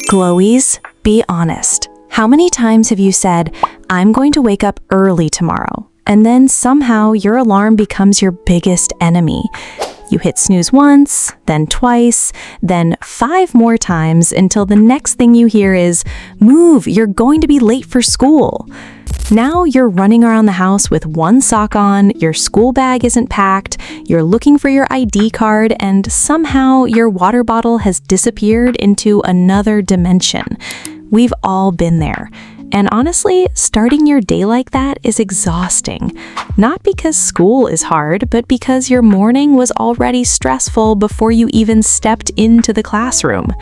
Glowies, be honest. How many times have you said, I'm going to wake up early tomorrow, and then somehow your alarm becomes your biggest enemy? You hit snooze once, then twice, then 5 more times until the next thing you hear is, move, you're going to be late for school. Now you're running around the house with one sock on, your school bag isn't packed, you're looking for your ID card, and somehow your water bottle has disappeared into another dimension. We've all been there. And honestly, starting your day like that is exhausting. Not because school is hard, but because your morning was already stressful before you even stepped into the classroom.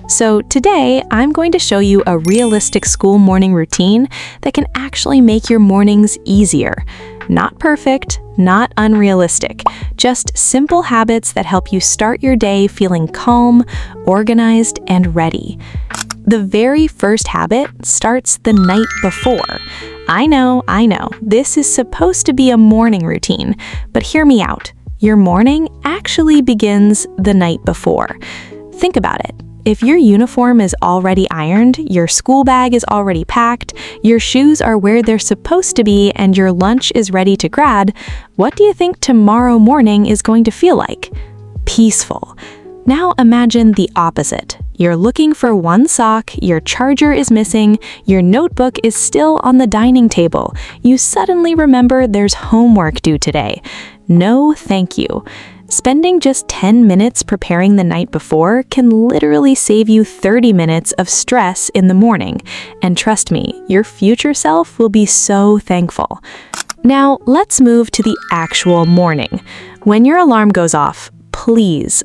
So today, I'm going to show you a realistic school morning routine that can actually make your mornings easier. Not perfect, not unrealistic, just simple habits that help you start your day feeling calm, organized, and ready. The very first habit starts the night before. I know, this is supposed to be a morning routine, but hear me out. Your morning actually begins the night before. Think about it. If your uniform is already ironed, your school bag is already packed, your shoes are where they're supposed to be, and your lunch is ready to grab, what do you think tomorrow morning is going to feel like? Peaceful. Now imagine the opposite. You're looking for one sock, your charger is missing, your notebook is still on the dining table. You suddenly remember there's homework due today. No, thank you. Spending just 10 minutes preparing the night before can literally save you 30 minutes of stress in the morning. And trust me, your future self will be so thankful. Now, let's move to the actual morning. When your alarm goes off, please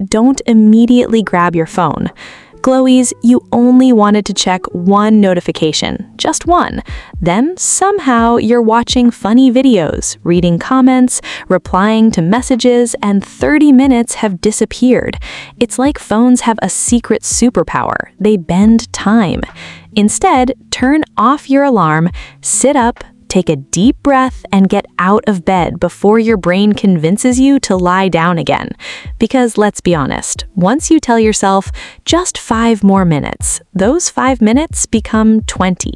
don't immediately grab your phone. Glowies, you only wanted to check one notification, just one. Then somehow you're watching funny videos, reading comments, replying to messages, and 30 minutes have disappeared. It's like phones have a secret superpower. They bend time. Instead, turn off your alarm, sit up, take a deep breath, and get out of bed before your brain convinces you to lie down again. Because let's be honest, once you tell yourself, just 5 more minutes, those 5 minutes become 20.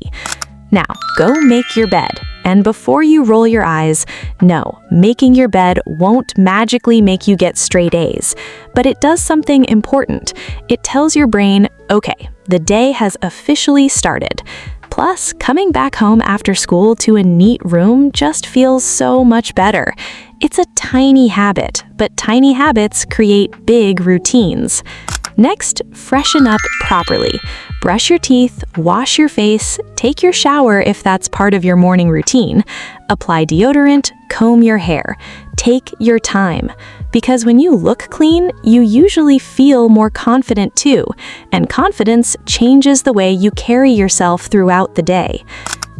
Now, go make your bed. And before you roll your eyes, no, making your bed won't magically make you get straight A's. But it does something important. It tells your brain, okay, the day has officially started. Plus, coming back home after school to a neat room just feels so much better. It's a tiny habit, but tiny habits create big routines. Next, freshen up properly. Brush your teeth, wash your face, take your shower if that's part of your morning routine. Apply deodorant, comb your hair. Take your time. Because when you look clean, you usually feel more confident too, and confidence changes the way you carry yourself throughout the day.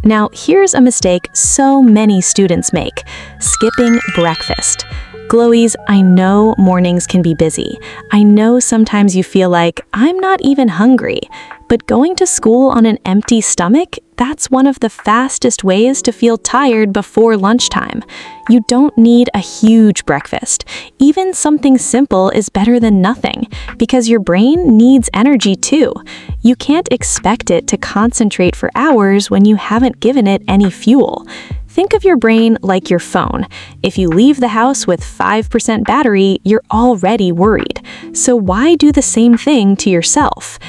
Now, here's a mistake so many students make: skipping breakfast. Glowies, I know mornings can be busy. I know sometimes you feel like, I'm not even hungry. But going to school on an empty stomach, that's one of the fastest ways to feel tired before lunchtime. You don't need a huge breakfast. Even something simple is better than nothing, because your brain needs energy too. You can't expect it to concentrate for hours when you haven't given it any fuel. Think of your brain like your phone. If you leave the house with 5% battery, you're already worried. So why do the same thing to yourself?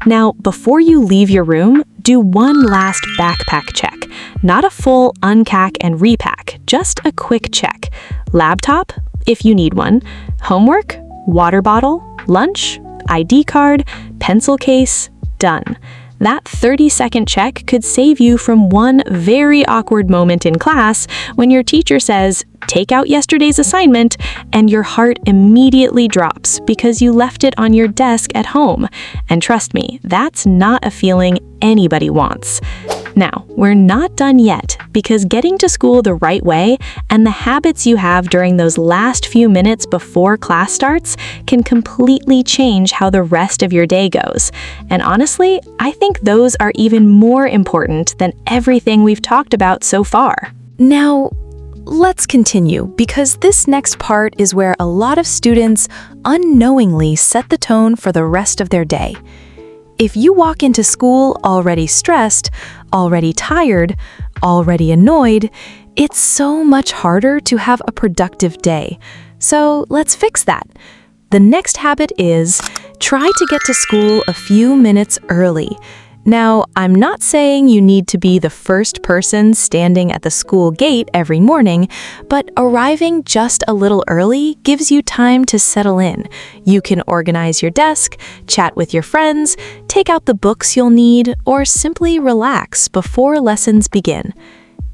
Now, before you leave your room, do one last backpack check. Not a full unpack and repack, just a quick check. Laptop, if you need one. Homework, water bottle, lunch, ID card, pencil case, done. That 30-second check could save you from one very awkward moment in class when your teacher says, take out yesterday's assignment, and your heart immediately drops because you left it on your desk at home. And trust me, that's not a feeling anybody wants. Now, we're not done yet, because getting to school the right way and the habits you have during those last few minutes before class starts can completely change how the rest of your day goes. And honestly, I think those are even more important than everything we've talked about so far. Now, let's continue, because this next part is where a lot of students unknowingly set the tone for the rest of their day. If you walk into school already stressed, already tired, already annoyed, it's so much harder to have a productive day. So let's fix that. The next habit is try to get to school a few minutes early. Now, I'm not saying you need to be the first person standing at the school gate every morning, but arriving just a little early gives you time to settle in. You can organize your desk, chat with your friends, take out the books you'll need, or simply relax before lessons begin.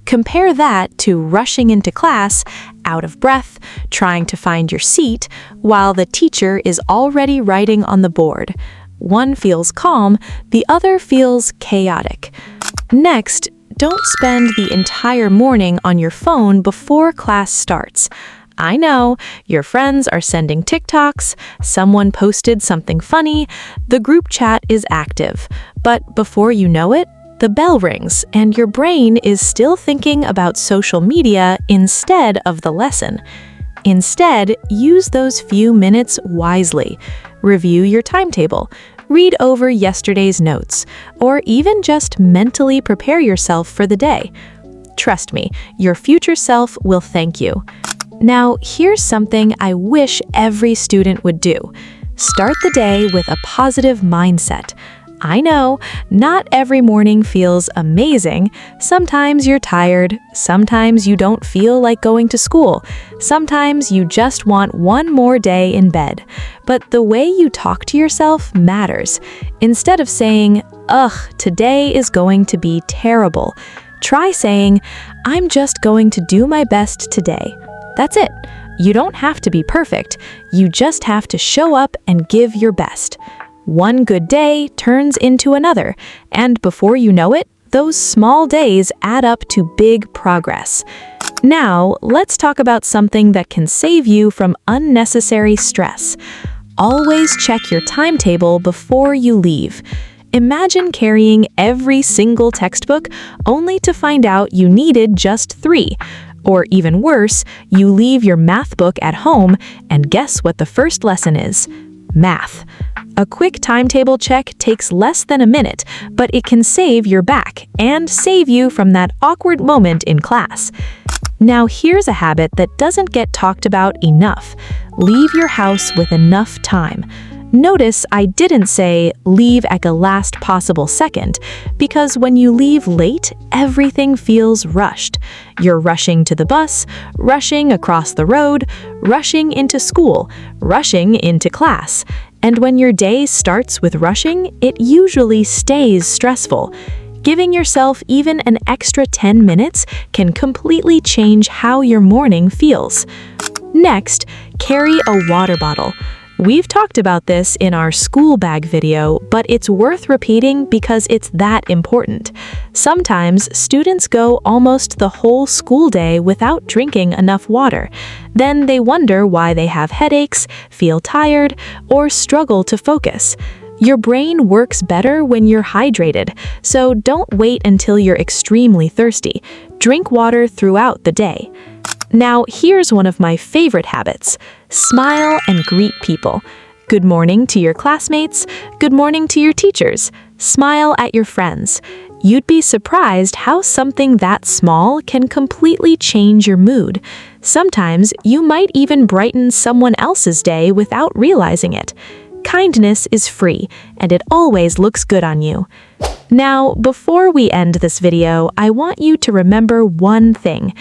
Compare that to rushing into class, out of breath, trying to find your seat, while the teacher is already writing on the board. One feels calm, the other feels chaotic. Next, don't spend the entire morning on your phone before class starts. I know, your friends are sending TikToks, someone posted something funny, the group chat is active. But before you know it, the bell rings and your brain is still thinking about social media instead of the lesson. Instead, use those few minutes wisely. Review your timetable, read over yesterday's notes, or even just mentally prepare yourself for the day. Trust me, your future self will thank you. Now, here's something I wish every student would do. Start the day with a positive mindset. I know, not every morning feels amazing. Sometimes you're tired, sometimes you don't feel like going to school, sometimes you just want one more day in bed. But the way you talk to yourself matters. Instead of saying, "Ugh, today is going to be terrible," try saying, "I'm just going to do my best today." That's it. You don't have to be perfect. You just have to show up and give your best. One good day turns into another, and before you know it, those small days add up to big progress. Now, let's talk about something that can save you from unnecessary stress. Always check your timetable before you leave. Imagine carrying every single textbook only to find out you needed just 3. Or even worse, you leave your math book at home, and guess what the first lesson is? Math. A quick timetable check takes less than a minute, but it can save your back and save you from that awkward moment in class. Now here's a habit that doesn't get talked about enough. Leave your house with enough time. Notice I didn't say leave at the last possible second, because when you leave late, everything feels rushed. You're rushing to the bus, rushing across the road, rushing into school, rushing into class. And when your day starts with rushing, it usually stays stressful. Giving yourself even an extra 10 minutes can completely change how your morning feels. Next, carry a water bottle. We've talked about this in our school bag video, but it's worth repeating because it's that important. Sometimes students go almost the whole school day without drinking enough water. Then they wonder why they have headaches, feel tired, or struggle to focus. Your brain works better when you're hydrated, so don't wait until you're extremely thirsty. Drink water throughout the day. Now, here's one of my favorite habits. Smile and greet people. Good morning to your classmates. Good morning to your teachers. Smile at your friends. You'd be surprised how something that small can completely change your mood. Sometimes you might even brighten someone else's day without realizing it. Kindness is free, and it always looks good on you. Now, before we end this video, I want you to remember one thing.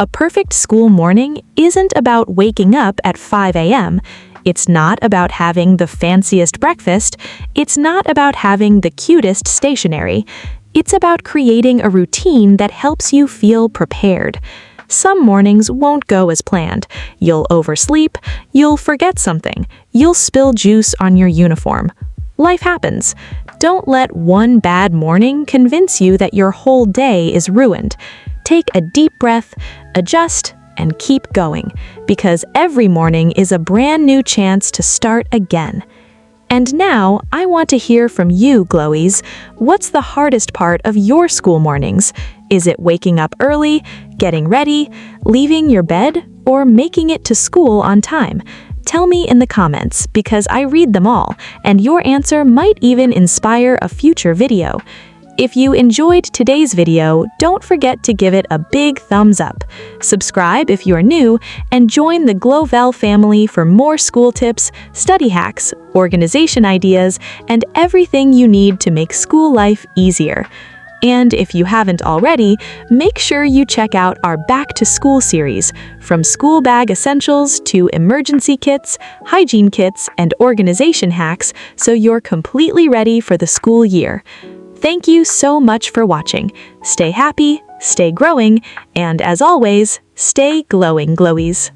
A perfect school morning isn't about waking up at 5 a.m. It's not about having the fanciest breakfast. It's not about having the cutest stationery. It's about creating a routine that helps you feel prepared. Some mornings won't go as planned. You'll oversleep, you'll forget something, you'll spill juice on your uniform. Life happens. Don't let one bad morning convince you that your whole day is ruined. Take a deep breath, adjust, and keep going, because every morning is a brand new chance to start again. And now, I want to hear from you, Glowies. What's the hardest part of your school mornings? Is it waking up early, getting ready, leaving your bed, or making it to school on time? Tell me in the comments because I read them all, and your answer might even inspire a future video. If you enjoyed today's video, don't forget to give it a big thumbs up. Subscribe if you're new, and join the GloVel family for more school tips, study hacks, organization ideas, and everything you need to make school life easier. And if you haven't already, make sure you check out our Back to School series, from school bag essentials to emergency kits, hygiene kits, and organization hacks, so you're completely ready for the school year. Thank you so much for watching. Stay happy, stay growing, and as always, stay glowing, glowies.